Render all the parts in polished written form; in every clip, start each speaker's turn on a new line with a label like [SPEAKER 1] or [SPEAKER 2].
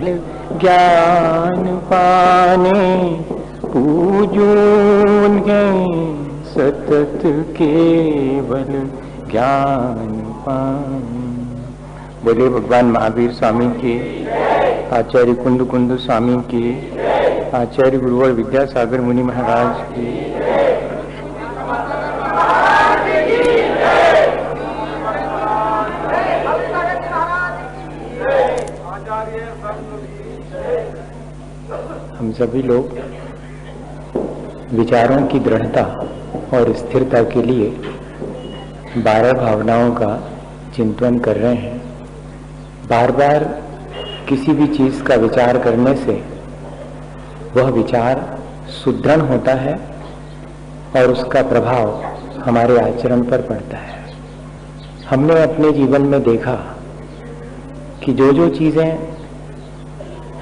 [SPEAKER 1] ज्ञान पाने पूजून गए सतत केवल ज्ञान पाने। बोले भगवान महावीर स्वामी की, आचार्य कुंद कुंद स्वामी की, आचार्य गुरुवर विद्यासागर मुनि महाराज की। हम सभी लोग विचारों की दृढ़ता और स्थिरता के लिए 12 भावनाओं का चिंतन कर रहे हैं। बार बार किसी भी चीज का विचार करने से वह विचार सुदृढ़ होता है और उसका प्रभाव हमारे आचरण पर पड़ता है। हमने अपने जीवन में देखा कि जो जो चीजें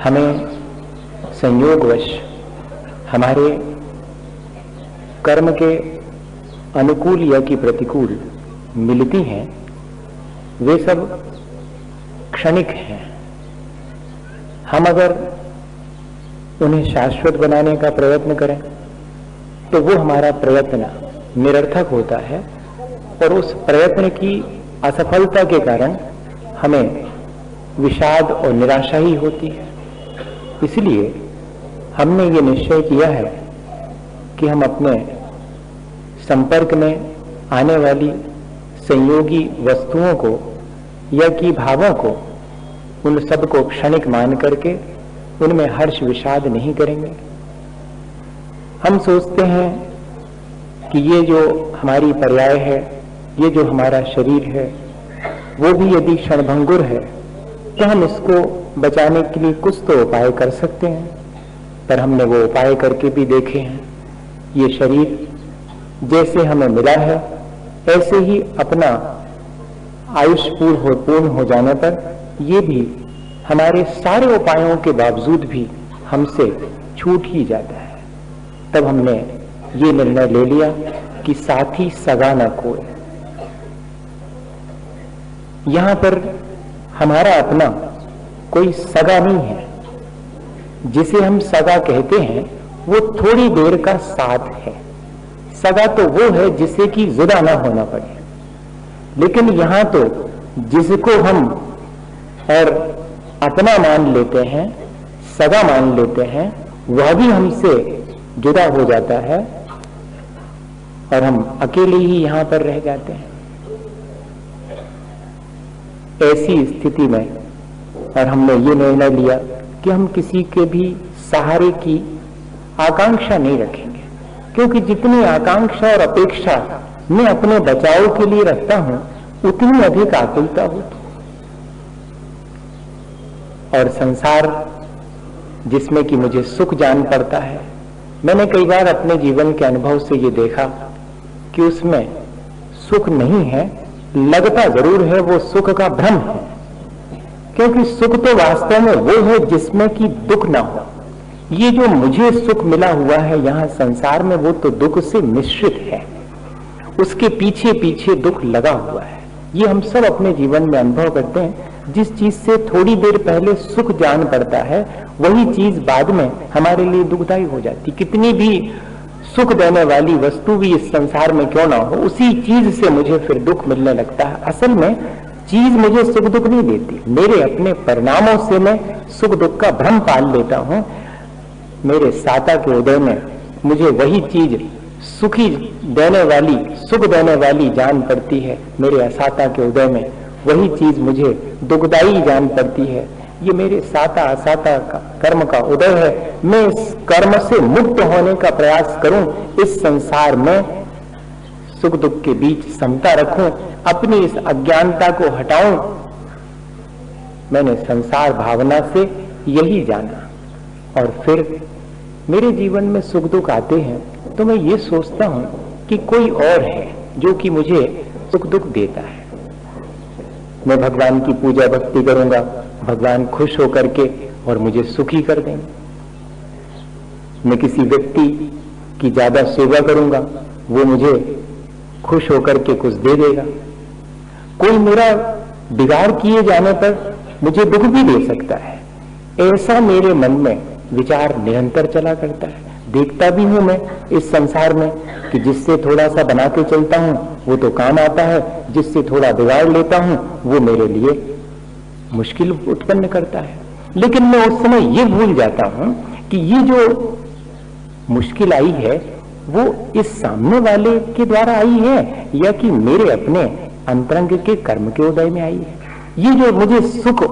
[SPEAKER 1] हमें संयोगवश हमारे कर्म के अनुकूल या कि प्रतिकूल मिलती हैं, वे सब क्षणिक हैं। हम अगर उन्हें शाश्वत बनाने का प्रयत्न करें तो वो हमारा प्रयत्न निरर्थक होता है और उस प्रयत्न की असफलता के कारण हमें विषाद और निराशा ही होती है। इसलिए हमने ये निश्चय किया है कि हम अपने संपर्क में आने वाली संयोगी वस्तुओं को या कि भावों को, उन सब को क्षणिक मान करके उनमें हर्ष विषाद नहीं करेंगे। हम सोचते हैं कि ये जो हमारी पर्याय है, ये जो हमारा शरीर है, वो भी यदि क्षणभंगुर है तो हम इसको बचाने के लिए कुछ तो उपाय कर सकते हैं। पर हमने वो उपाय करके भी देखे हैं। ये शरीर जैसे हमें मिला है ऐसे ही अपना आयुष पूर्ण हो जाने पर ये भी हमारे सारे उपायों के बावजूद भी हमसे छूट ही जाता है। तब हमने ये निर्णय ले लिया कि साथी सगा न कोई। यहां पर हमारा अपना कोई सगा नहीं है। जिसे हम सगा कहते हैं वो थोड़ी देर का साथ है। सगा तो वो है जिसे कि जुदा ना होना पड़े। लेकिन यहां तो जिसको हम और अपना मान लेते हैं, सगा मान लेते हैं, वह भी हमसे जुदा हो जाता है और हम अकेले ही यहां पर रह जाते हैं। ऐसी स्थिति में और हमने ये निर्णय लिया कि हम किसी के भी सहारे की आकांक्षा नहीं रखेंगे, क्योंकि जितनी आकांक्षा और अपेक्षा मैं अपने बचाव के लिए रखता हूं उतनी अधिक आकुलता होती। और संसार जिसमें कि मुझे सुख जान पड़ता है, मैंने कई बार अपने जीवन के अनुभव से ये देखा कि उसमें सुख नहीं है, लगता जरूर है वो सुख का भ्रम है। क्योंकि सुख तो वास्तव में वो है जिसमें कि दुख ना हो। ये जो मुझे सुख मिला हुआ है यहाँ संसार में, वो तो दुख से मिश्रित है। उसके पीछे पीछे दुख लगा हुआ है। ये हम सब अपने जीवन में अनुभव करते हैं। जिस चीज से थोड़ी देर पहले सुख जान पड़ता है, वही चीज बाद में हमारे लिए दुखदायी हो जाती। कितनी भी सुख देने वाली वस्तु भी इस संसार में क्यों ना हो, उसी चीज से मुझे फिर दुख मिलने लगता है। असल में चीज मुझे सुख दुख नहीं देती, मेरे अपने परिणामों से मैं सुख दुख का भ्रम पाल लेता हूं। मेरे साता के उदय में मुझे वही चीज सुखी देने वाली, सुख देने वाली जान पड़ती है। मेरे असाता के उदय में वही चीज मुझे दुखदायी जान पड़ती है। ये मेरे साता असाता का कर्म का उदय है। मैं इस कर्म से मुक्त होने का प्रयास करूं, इस संसार में सुख दुख के बीच समता रखूं, अपनी इस अज्ञानता को हटाऊं। मैंने संसार भावना से यही जाना और फिर मेरे जीवन में सुख दुख आते हैं तो मैं ये सोचता हूं कि कोई और है जो कि मुझे सुख दुख देता है। मैं भगवान की पूजा भक्ति करूंगा, भगवान खुश होकर के और मुझे सुखी कर देंगे। मैं किसी व्यक्ति की ज्यादा सेवा करूंगा, वो मुझे खुश होकर के कुछ दे देगा। कोई मेरा बिगाड़ किए जाने पर मुझे दुख भी दे सकता है, ऐसा मेरे मन में विचार निरंतर चला करता है। देखता भी हूं मैं इस संसार में कि जिससे थोड़ा सा बना के चलता हूं वो तो काम आता है, जिससे थोड़ा बिगाड़ लेता हूं वो मेरे लिए मुश्किल उत्पन्न करता है। लेकिन मैं उस समय ये भूल जाता हूं कि ये जो मुश्किल आई है वो इस सामने वाले के द्वारा आई है या कि मेरे अपने अंतरंग के कर्म के उदय में आई है। ये जो मुझे सुख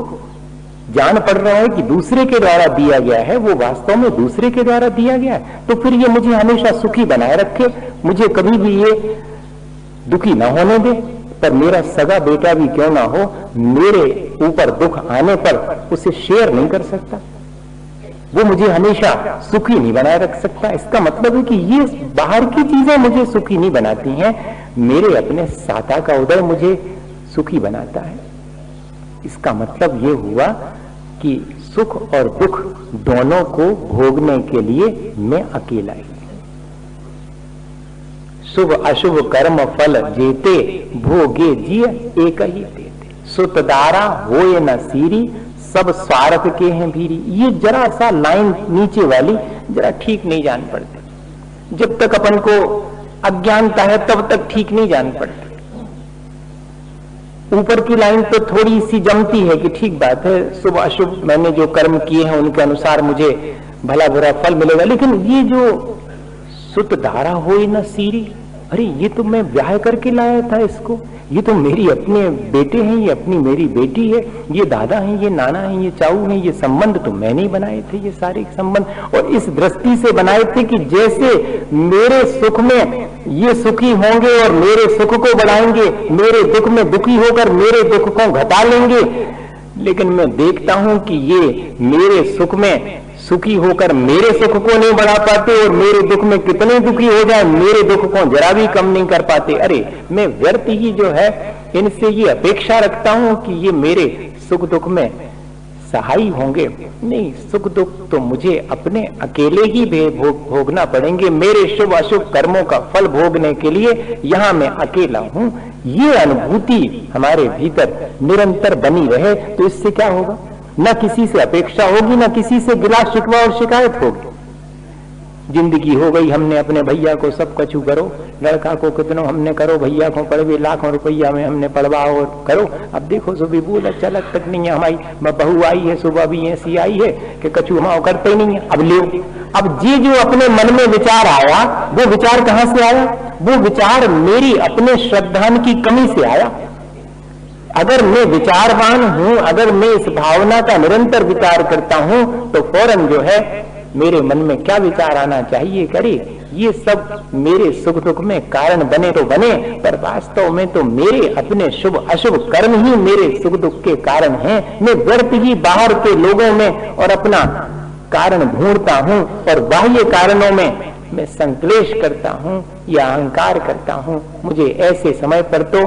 [SPEAKER 1] जान पड़ रहा है कि दूसरे के द्वारा दिया गया है, वो वास्तव में दूसरे के द्वारा दिया गया है, तो फिर ये मुझे हमेशा सुखी बनाए रखे, मुझे कभी भी ये दुखी ना होने दे। पर मेरा सगा बेटा भी क्यों ना हो, मेरे ऊपर दुख आने पर उसे शेयर नहीं कर सकता, वो मुझे हमेशा सुखी नहीं बनाए रख सकता। इसका मतलब है कि ये बाहर की चीजें मुझे सुखी नहीं बनाती हैं, मेरे अपने साता का उदय मुझे सुखी बनाता है। इसका मतलब ये हुआ कि सुख और दुख दोनों को भोगने के लिए मैं अकेला ही। शुभ अशुभ कर्म फल जेते, भोगे जिय एक ही देते। सुतदारा होए न सीरी, सब स्वार्थ के हैं भीरी। ये जरा सा लाइन नीचे वाली जरा ठीक नहीं जान पड़ती। जब तक अपन को अज्ञानता है तब तक ठीक नहीं जान पड़ती। ऊपर की लाइन तो थोड़ी सी जमती है कि ठीक बात है, शुभ अशुभ मैंने जो कर्म किए हैं उनके अनुसार मुझे भला बुरा फल मिलेगा। लेकिन ये जो सुत धारा हो न सीरी, अरे ये तो मैं ब्याह करके लाया था इसको, ये तो मेरी अपने बेटे हैं, ये अपनी मेरी बेटी है, ये दादा हैं, ये नाना हैं, ये चाऊ हैं, ये संबंध तो मैंने ही बनाए थे, ये सारे संबंध। और इस दृष्टि से बनाए थे कि जैसे मेरे सुख में ये सुखी होंगे और मेरे सुख को बढ़ाएंगे, मेरे दुख में दुखी होकर मेरे दुख को घटा लेंगे। लेकिन मैं देखता हूं कि ये मेरे सुख में सुखी होकर मेरे सुख को नहीं बढ़ा पाते और मेरे दुख में कितने दुखी हो जाए मेरे दुख को जरा भी कम नहीं कर पाते। अरे मैं व्यर्थ ही जो है इनसे ये अपेक्षा रखता हूं कि ये मेरे सुख दुख में सहाय होंगे। नहीं, सुख दुख तो मुझे अपने अकेले ही भोगना पड़ेंगे। मेरे शुभ अशुभ कर्मों का फल भोगने के लिए यहाँ मैं अकेला हूं, ये अनुभूति हमारे भीतर निरंतर बनी रहे तो इससे क्या होगा? न किसी से अपेक्षा होगी, न किसी से गिला शिकवा और शिकायत होगी। जिंदगी हो गई, हमने अपने भैया को सब कछु करो, लड़का को कितनों हमने करो, भैया को पढ़वे लाखों रुपया में हमने पढ़वाओ और करो। अब देखो सुबह बोल चलक तक नहीं है, हमारी बहू आई है सुबह भी ऐसी आई है कि कछु हम करते ही नहीं है। अब ले, अब ये जो अपने मन में विचार आया वो विचार कहां से आया? वो विचार मेरी अपने श्रद्धान की कमी से आया। अगर मैं विचारवान हूं, अगर मैं इस भावना का निरंतर विचार करता हूं तो फौरन जो है मेरे मन में क्या विचार आना चाहिए? करे ये सब मेरे सुख दुख में कारण बने तो बने, पर वास्तव में तो मेरे अपने शुभ अशुभ कर्म ही मेरे सुख दुख के कारण हैं। मैं व्यर्थ ही बाहर के लोगों में और अपना कारण ढूंढता हूं और बाह्य कारणों में मैं संक्लेश करता हूं या अहंकार करता हूं। मुझे ऐसे समय पर तो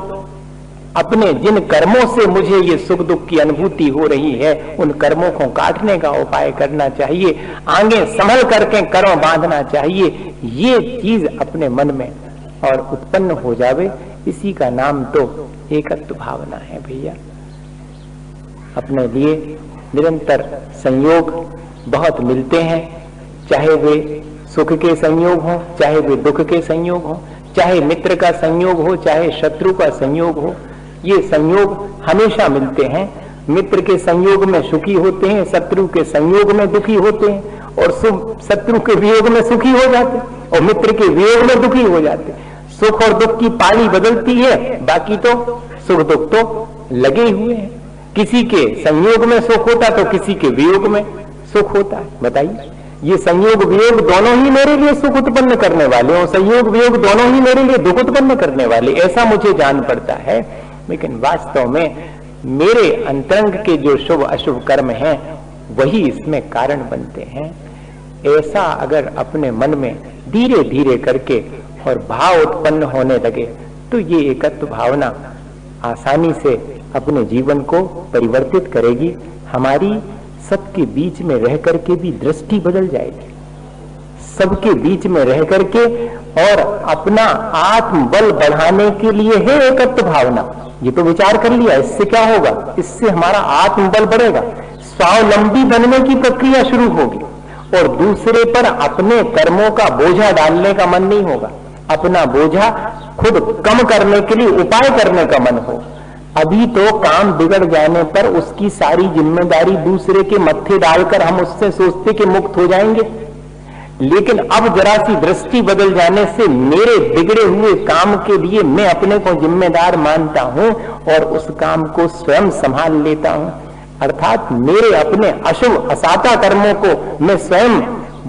[SPEAKER 1] अपने जिन कर्मों से मुझे ये सुख दुख की अनुभूति हो रही है उन कर्मों को काटने का उपाय करना चाहिए, आगे संभल करके कर्म बांधना चाहिए। ये चीज अपने मन में और उत्पन्न हो जावे, इसी का नाम तो एकत्व भावना है भैया। अपने लिए निरंतर संयोग बहुत मिलते हैं, चाहे वे सुख के संयोग हो, चाहे वे दुख के संयोग हो, चाहे मित्र का संयोग हो, चाहे शत्रु का संयोग हो। ये संयोग हमेशा मिलते हैं। मित्र के संयोग में सुखी होते हैं, शत्रु के संयोग में दुखी होते हैं, और शत्रु के वियोग में सुखी हो जाते और मित्र के वियोग में दुखी हो जाते। सुख और दुख की पाली बदलती है, बाकी तो सुख दुख तो लगे हुए हैं। किसी के संयोग में सुख होता तो किसी के वियोग में सुख होता है। बताइए, ये संयोग वियोग दोनों ही मेरे लिए सुख उत्पन्न करने वाले और संयोग वियोग दोनों ही मेरे लिए दुख उत्पन्न करने वाले, ऐसा मुझे जान पड़ता है। लेकिन वास्तव में मेरे अंतरंग के जो शुभ अशुभ कर्म हैं वही इसमें कारण बनते हैं। ऐसा अगर अपने मन में धीरे धीरे करके और भाव उत्पन्न होने लगे तो ये एकत्व भावना आसानी से अपने जीवन को परिवर्तित करेगी। हमारी सबके बीच में रह करके भी दृष्टि बदल जाएगी, सबके बीच में रह करके, और अपना आत्मबल बढ़ाने के लिए है एकत्व भावना। ये तो विचार कर लिया, इससे क्या होगा? इससे हमारा आत्मबल बढ़ेगा, स्वावलंबी बनने की प्रक्रिया शुरू होगी और दूसरे पर अपने कर्मों का बोझा डालने का मन नहीं होगा। अपना बोझा खुद कम करने के लिए उपाय करने का मन हो। अभी तो काम बिगड़ जाने पर उसकी सारी जिम्मेदारी दूसरे के मत्थे डालकर हम उससे सोचते कि मुक्त हो जाएंगे, लेकिन अब जरा सी दृष्टि बदल जाने से मेरे बिगड़े हुए काम के लिए मैं अपने को जिम्मेदार मानता हूं और उस काम को स्वयं संभाल लेता हूं। अर्थात मेरे अपने अशुभ असाता कर्मों को मैं स्वयं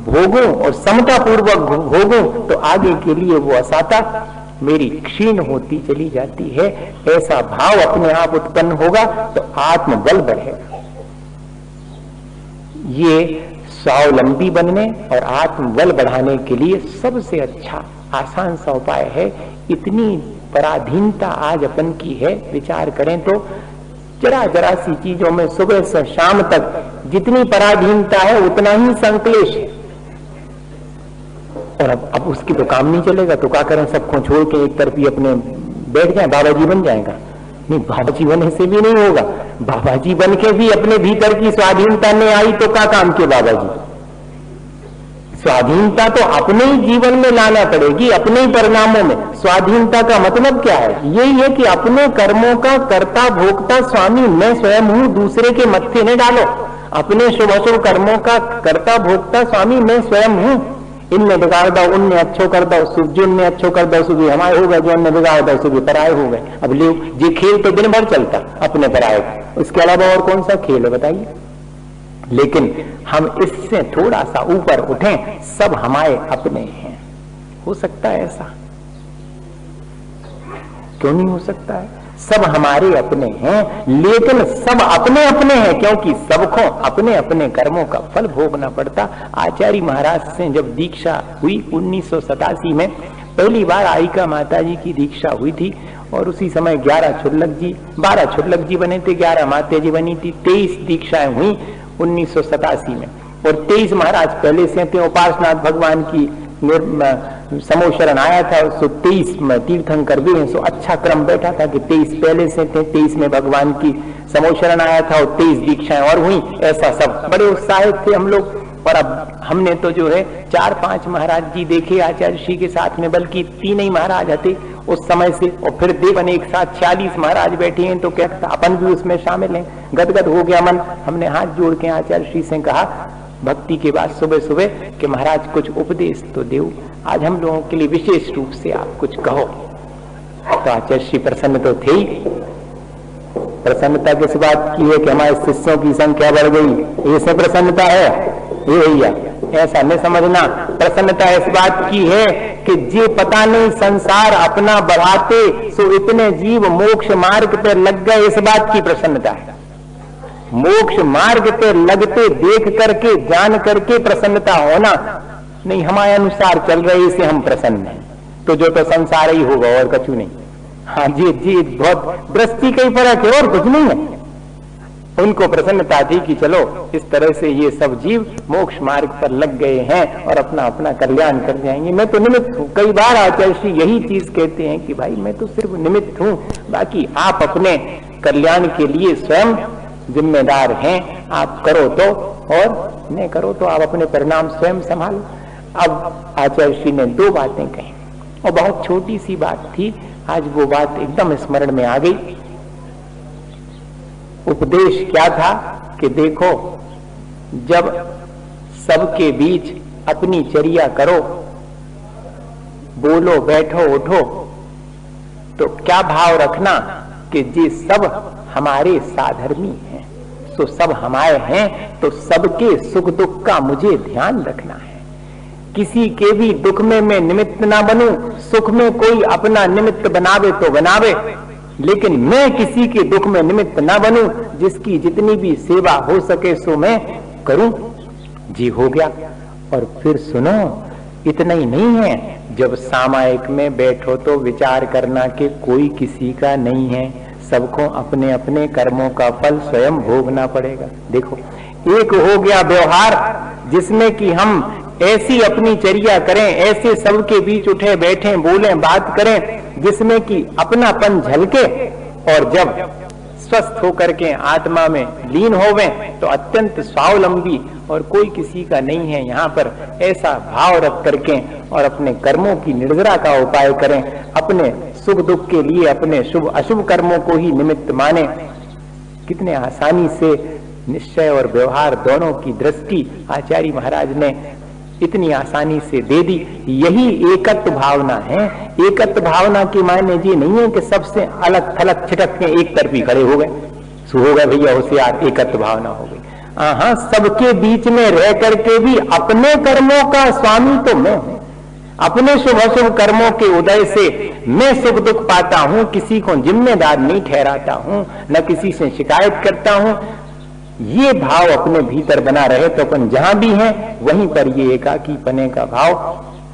[SPEAKER 1] भोगूं और समता पूर्वक भोगूं तो आगे के लिए वो असाता मेरी क्षीण होती चली जाती है। ऐसा भाव अपने आप उत्पन्न होगा तो आत्मबल बढ़ेगा। ये स्वावलंबी बनने और आत्मबल बढ़ाने के लिए सबसे अच्छा आसान सा उपाय है। इतनी पराधीनता आज अपन की है, विचार करें तो जरा जरा सी चीजों में सुबह से शाम तक जितनी पराधीनता है उतना ही संक्लेश है। और अब उसकी तो काम नहीं चलेगा तो क्या करें, सबको छोड़ के एक तरफ ही अपने बैठ जाए, बाबा जी बन जाएगा। नहीं, बाबा जी बनने से भी नहीं होगा। बाबा जी बन के भी अपने भीतर की स्वाधीनता नहीं आई तो क्या काम के बाबा जी। स्वाधीनता तो अपने ही जीवन में लाना पड़ेगी, अपने ही परिणामों में। स्वाधीनता का मतलब क्या है? यही है कि अपने कर्मों का कर्ता भोक्ता स्वामी मैं स्वयं हूं, दूसरे के मत्थे न डालो। अपने शुभ अशुभ कर्मों का कर्ता भोक्ता स्वामी मैं स्वयं हूं। इनने बिगाड़ दो, उनने अच्छो कर दो, जिनने अच्छो कर दो सुबह हमारे हो गए, जो उनने बिगाड़ दो सुबह पराये हो गए। अब ले ये खेल तो दिन भर चलता अपने पराये, उसके अलावा और कौन सा खेल है बताइए। लेकिन हम इससे थोड़ा सा ऊपर उठें, सब हमारे अपने हैं। हो सकता है ऐसा? क्यों नहीं हो सकता है? सब हमारे अपने हैं, लेकिन सब अपने अपने हैं क्योंकि सबको अपने अपने कर्मों का फल भोगना पड़ता। आचार्य महाराज से जब दीक्षा हुई 1987 में, पहली बार आयिका माता जी की दीक्षा हुई थी और उसी समय 12 छुल्लक जी बने थे, 11 माता जी बनी थी। 23 दीक्षाएं हुई 1987 में और 23 महाराज पहले से थे। उपासनाथ भगवान की समोशरण आया था, 23 तीर्थंकर भी हैं, सो अच्छा क्रम बैठा था कि 23 पहले से थे, 23 में भगवान की समोशरण आया था और 23 दीक्षाएं और हुई। ऐसा सब बड़े उत्साहित थे हम लोग। और अब हमने तो जो है 4-5 महाराज जी देखे आचार्य श्री के साथ में, बल्कि 3 ही महाराज थे उस समय से। और फिर देवन एक साथ 40 महाराज बैठे हैं तो क्या अपन भी उसमें शामिल हैं। गदगद हो गया मन। हमने हाथ जोड़ के आचार्य श्री से कहा भक्ति के बाद सुबह सुबह कि महाराज कुछ उपदेश तो दो, आज हम लोगों के लिए विशेष रूप से आप कुछ कहो। तो आचार्य श्री प्रसन्न तो थे ही। प्रसन्नता किस बात की है कि हमारे शिष्यों की संख्या बढ़ गई, इसमें प्रसन्नता है? ये भैया ऐसा नहीं समझना। प्रसन्नता इस बात की है कि जे पता नहीं संसार अपना बढ़ाते सो इतने जीव मोक्ष मार्ग पर लग गए, इस बात की प्रसन्नता है। मोक्ष मार्ग पे लगते देख करके जान करके प्रसन्नता होना नहीं, हमारे अनुसार चल रहे इसे हम प्रसन्न हैं। तो जो तो संसार ही होगा और कछु नहीं। हाँ जी बहुत दृष्टि का ही फर्क है और कुछ नहीं है। उनको प्रसन्नता थी कि चलो इस तरह से ये सब जीव मोक्ष मार्ग पर लग गए हैं और अपना अपना कल्याण कर जाएंगे। मैं तो निमित्त हूँ। कई बार आचार्य श्री यही चीज कहते हैं कि भाई मैं तो सिर्फ निमित्त हूँ, बाकी आप अपने कल्याण के लिए स्वयं जिम्मेदार हैं। आप करो तो और नहीं करो तो आप अपने परिणाम स्वयं संभालो। अब आचार्य श्री ने 2 बातें कही और बहुत छोटी सी बात थी, आज वो बात एकदम स्मरण में आ गई। उपदेश क्या था कि देखो, जब सबके बीच अपनी चर्या करो, बोलो बैठो उठो, तो क्या भाव रखना कि ये सब हमारे साधर्मी हैं, तो सब हमारे हैं, तो सबके सुख दुख का मुझे ध्यान रखना है। किसी के भी दुख में मैं निमित्त ना बनूं, सुख में कोई अपना निमित्त बनावे तो बनावे, लेकिन मैं किसी के दुख में निमित्त ना बनूं। जिसकी जितनी भी सेवा हो सके सो मैं करूं। जी हो गया। और फिर सुनो, इतना ही नहीं है, जब सामायिक में बैठो तो विचार करना कि कोई किसी का नहीं है, सबको अपने अपने कर्मों का फल स्वयं भोगना पड़ेगा। देखो, एक हो गया व्यवहार जिसमें कि हम ऐसी अपनी चर्या करें, ऐसे सबके बीच उठे बैठे बोलें बात करें जिसमें कि अपनापन झलके, और जब स्वस्थ होकर के आत्मा में लीन होवें तो अत्यंत स्वावलंबी और कोई किसी का नहीं है, यहाँ पर ऐसा भाव रख करके और अपने कर्मों की निर्जरा का उपाय करें, अपने सुख दुख के लिए अपने शुभ अशुभ कर्मों को ही निमित्त माने। कितने आसानी से निश्चय और व्यवहार दोनों की दृष्टि आचार्य महाराज ने इतनी आसानी से दे दी। यही एकत्व भावना है। एकत्व भावना की मायने ये नहीं है कि सबसे अलग थलग छिटक के एक तरफी खड़े हो गए, सो हो गए भैया होशियार, एकत्व भावना हो गई। हाँ, सबके बीच में रह करके भी अपने कर्मों का स्वामी तो मैं हूं, अपने शुभ अशुभ कर्मों के उदय से मैं सुख दुख पाता हूं, किसी को जिम्मेदार नहीं ठहराता हूं, न किसी से शिकायत करता हूं। ये भाव अपने भीतर बना रहे तो अपन जहां भी हैं वहीं पर ये एकाकी पने का भाव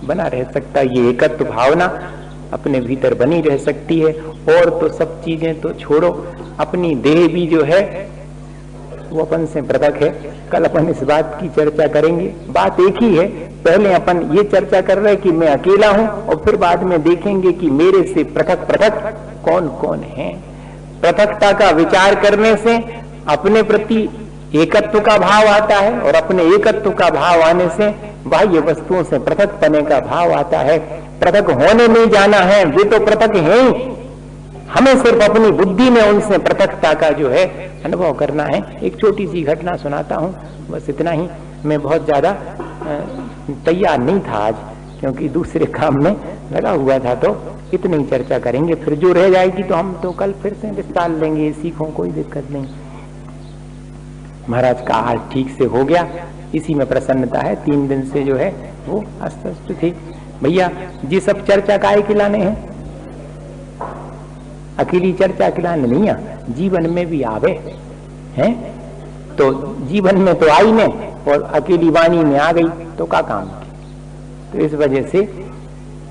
[SPEAKER 1] बना रह सकता है। ये एकत्व भावना अपने भीतर बनी रह सकती है। और तो सब चीजें तो छोड़ो, अपनी देह भी जो है वो अपन से पृथक है। कल अपन इस बात की चर्चा करेंगे। बात एक ही है, पहले अपन ये चर्चा कर रहे हैं कि मैं अकेला हूं और फिर बाद में देखेंगे कि मेरे से पृथक पृथक कौन कौन है। पृथकता का विचार करने से अपने प्रति एकत्व का भाव आता है और अपने एकत्व का भाव आने से बाह्य वस्तुओं से पृथक पने का भाव आता है। पृथक होने नहीं जाना है, वे तो पृथक है ही, हमें सिर्फ अपनी बुद्धि में उनसे पृथकता का जो है अनुभव करना है। एक छोटी सी घटना सुनाता हूं, बस इतना ही। मैं बहुत ज्यादा तैयार नहीं था आज, क्योंकि दूसरे काम में लगा हुआ था, तो इतनी ही चर्चा करेंगे। फिर जो रह जाएगी तो हम तो कल फिर से विस्तार लेंगे, सीखों कोई दिक्कत नहीं। महाराज का हाल ठीक से हो गया, इसी में प्रसन्नता है। 3 दिन से जो है वो अस्वस्थ थे। भैया जी सब चर्चा काहे के लाने हैं, अकेली चर्चा के लाने नहीं है, जीवन में भी आवे हैं। तो जीवन में तो आई ने और अकेली वाणी में आ गई तो का काम। तो इस वजह से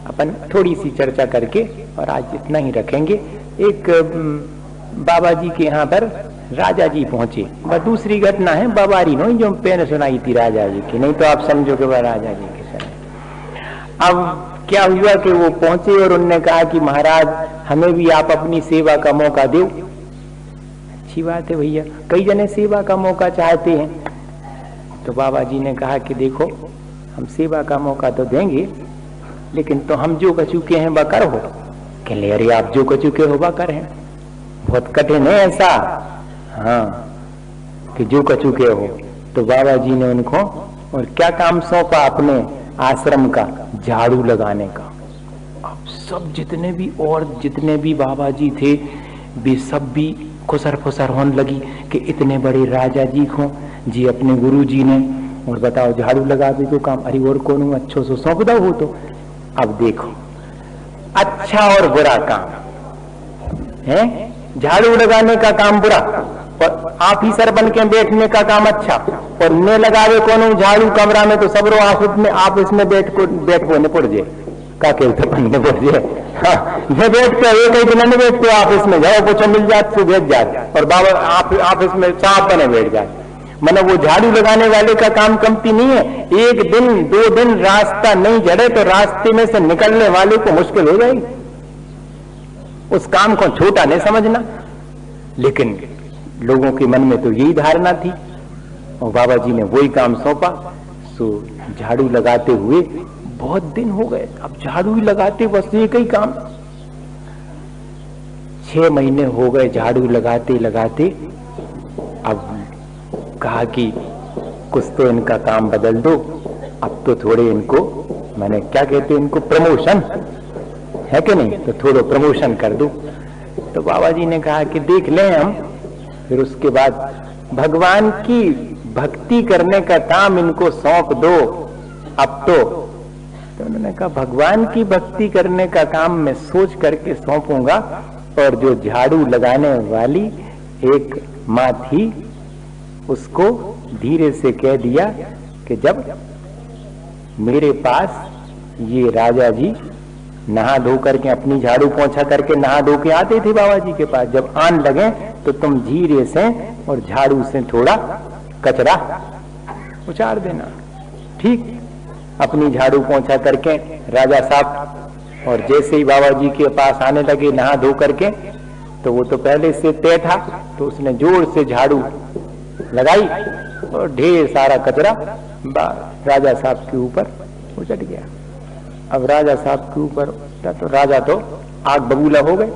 [SPEAKER 1] अपन थोड़ी सी चर्चा करके और आज इतना ही रखेंगे। एक बाबा जी के यहाँ पर राजा जी पहुंचे। वह दूसरी घटना है बाबारी नो जो मैंने सुनाई थी राजा जी की, नहीं तो आप समझो कि वह राजा जी के समय। अब क्या हुआ कि वो पहुंचे और उन्होंने कहा कि महाराज हमें भी आप अपनी सेवा का मौका दो। अच्छी बात है भैया, कई जने सेवा का मौका चाहते हैं। तो बाबा जी ने कहा कि देखो हम सेवा का मौका तो देंगे, लेकिन तो हम जो कर चुके हैं वह कर हो। कहले अरे आप जो कर चुके हो वह कर हैं, बहुत कठिन है ऐसा। हाँ कि जो कर चुके हो। तो बाबा जी ने उनको और क्या काम सौंपा अपने आश्रम का, झाड़ू लगाने का। अब सब जितने भी बाबा जी थे वे सब भी खुसर फुसर होने लगी कि इतने बड़े राजा जी को जी अपने गुरु जी ने, और बताओ झाड़ू लगा दे तो काम, अरे और कौन अच्छो सो सौंप दो हो। तो अब देखो अच्छा और बुरा काम है, झाड़ू लगाने का काम बुरा और ऑफिसर बन के बैठने का काम अच्छा। और न लगावे कोनो झाड़ू कमरा में तो सबरो आप इसमें बैठ को न पड़ जाए का कहते पढ़ने पड़ जाए। हाँ, ये बैठ के एक दिन न बैठते ऑफिस में जाओ कुछ मिल जाए तो बैठ जाए और बाबा ऑफिस में सांप बने बैठ जाए। मतलब वो झाड़ू लगाने वाले का काम कमती नहीं है। 1 दिन 2 दिन रास्ता नहीं जड़े तो रास्ते में से निकलने वाले को मुश्किल हो जाएगी। उस काम को छोटा नहीं समझना, लेकिन लोगों के मन में तो यही धारणा थी और बाबा जी ने वही काम सौंपा। सो झाड़ू लगाते हुए बहुत दिन हो गए, अब झाड़ू ही लगाते बस एक ही काम। 6 महीने हो गए झाड़ू लगाते लगाते। अब कहा कि कुछ तो इनका काम बदल दो, अब तो थोड़े इनको मैंने क्या कहते इनको प्रमोशन है कि नहीं, तो थोड़ा प्रमोशन कर दो। तो बाबा जी ने कहा कि देख लें हम, फिर उसके बाद भगवान की भक्ति करने का काम इनको सौंप दो अब तो उन्होंने कहा भगवान की भक्ति करने का काम मैं सोच करके सौंपूंगा। और जो झाड़ू लगाने वाली एक माँ थी उसको धीरे से कह दिया कि जब मेरे पास ये राजा जी नहा धो करके अपनी झाड़ू पोंछा करके नहा धो के आते थे बाबा जी के पास, जब आन लगे तो तुम धीरे से और झाड़ू से थोड़ा कचरा उचार देना। ठीक अपनी झाड़ू पोंछा करके राजा साहब और जैसे ही बाबा जी के पास आने लगे नहा धो करके तो वो तो पहले से तय था, तो उसने जोर से झाड़ू लगाई और ढेर सारा कचरा राजा साहब के ऊपर उचट गया। अब राजा साहब के ऊपर तो राजा तो आग बबूला हो गए।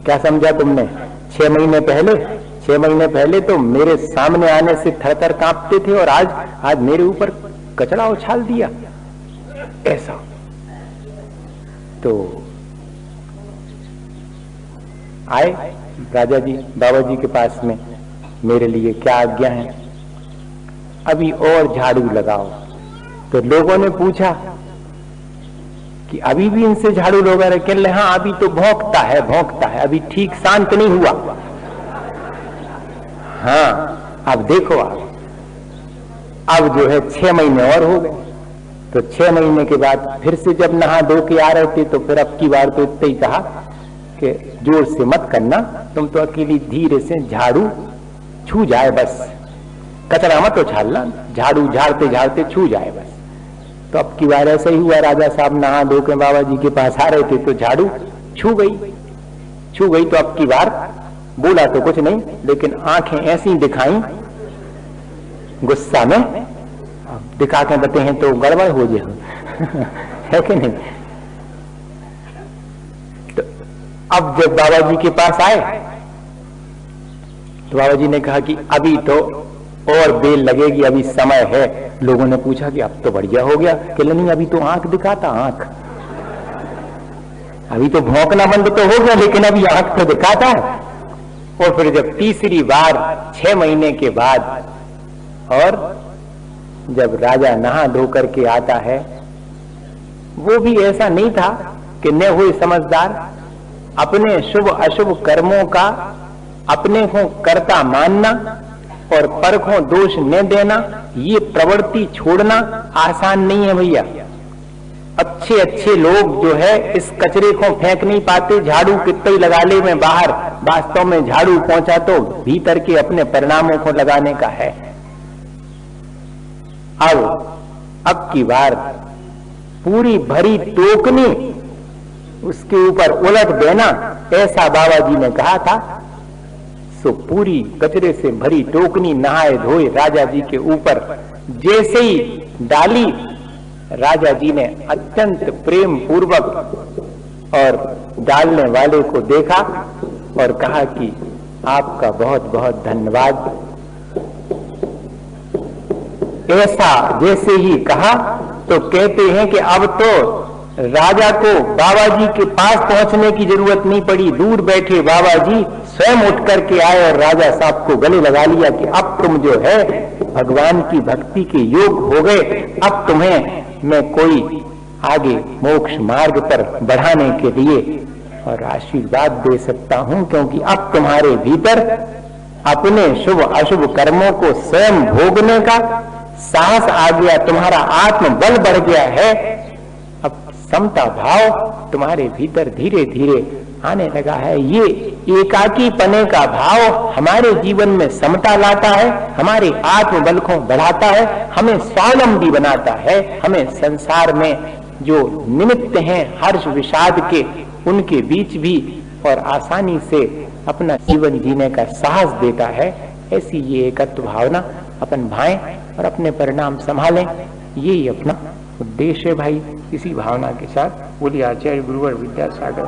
[SPEAKER 1] क्या समझा तुमने? 6 महीने पहले तो मेरे सामने आने से थरथर कांपते थे और आज मेरे ऊपर कचरा उछाल दिया, ऐसा। तो आए राजा जी बाबा जी के पास में, मेरे लिए क्या आज्ञा है? अभी और झाड़ू लगाओ। तो लोगों ने पूछा कि अभी भी इनसे झाड़ू लगा रहे? कहने हाँ, अभी तो भौंकता है, अभी ठीक शांत नहीं हुआ। हाँ, अब देखो अब जो है 6 महीने और हो गए। तो 6 महीने के बाद फिर से जब नहा धो के आ रहे थे, तो फिर अब की बार तो इतना ही कहा कि जोर से मत करना, तुम तो अकेली धीरे से झाड़ू छू जाए बस, कचरा मत उछालना, झाड़ू झाड़ते झाड़ते छू जाए बस। तो अब की बार ऐसा ही हुआ। राजा साहब नहा धो के बाबा जी के पास आ रहे थे, तो झाड़ू छू गई। तो अब की बार बोला तो कुछ नहीं, लेकिन आंखें ऐसी दिखाई गुस्सा में, दिखा के बते हैं तो गड़बड़ हो जाए है कि नहीं? तो अब जब बाबा जी के पास आए तो बाबा जी ने कहा कि अभी तो और बेल लगेगी, अभी समय है। लोगों ने पूछा कि अब तो बढ़िया हो गया? कि नहीं, अभी तो आंख दिखाता, आंख अभी तो भौंकना बंद तो हो गया, लेकिन अभी आंख तो दिखाता है। और फिर जब तीसरी बार 6 महीने के बाद और जब राजा नहा धो करके आता है, वो भी ऐसा नहीं था कि न हुए समझदार, अपने शुभ अशुभ कर्मों का अपने को कर्ता मानना और पर को दोष न देना, ये प्रवृत्ति छोड़ना आसान नहीं है भैया। अच्छे लोग जो है इस कचरे को फेंक नहीं पाते, झाड़ू कितना ही लगा ले में बाहर, वास्तव में झाड़ू पहुंचा तो भीतर के अपने परिणामों को लगाने का है। अब की बार पूरी भरी टोकनी उसके ऊपर उलट देना, ऐसा बाबा जी ने कहा था। तो पूरी कचरे से भरी टोकनी नहाए धोए राजा जी के ऊपर जैसे ही डाली, राजा जी ने अत्यंत प्रेम पूर्वक और डालने वाले को देखा और कहा कि आपका बहुत बहुत धन्यवाद। ऐसा जैसे ही कहा तो कहते हैं कि अब तो राजा को बाबा जी के पास पहुंचने की जरूरत नहीं पड़ी, दूर बैठे बाबा जी स्वयं उठ करके आए और राजा साहब को गले लगा लिया कि अब तुम जो है भगवान की भक्ति के योग हो गए, अब तुम्हें मैं कोई आगे मोक्ष मार्ग पर बढ़ाने के लिए और आशीर्वाद दे सकता हूं, क्योंकि अब तुम्हारे भीतर अपने शुभ अशुभ कर्मों को स्वयं भोगने का साहस आ गया, तुम्हारा आत्मबल बढ़ गया है। अब समता भाव तुम्हारे भीतर धीरे धीरे आने लगा है। ये एकाकी पने का भाव हमारे जीवन में समता लाता है, हमारे आत्मबल को बढ़ाता है, हमें स्वावलंबी बनाता है, हमें संसार में जो निमित्त हैं हर्ष विषाद के, उनके बीच भी और आसानी से अपना जीवन जीने का साहस देता है। ऐसी ये एकत्व भावना अपन भाएं और अपने परिणाम संभालें, यही अपना उद्देश्य है भाई। इसी भावना के साथ बोलिए आचार्य गुरुवर विद्यासागर।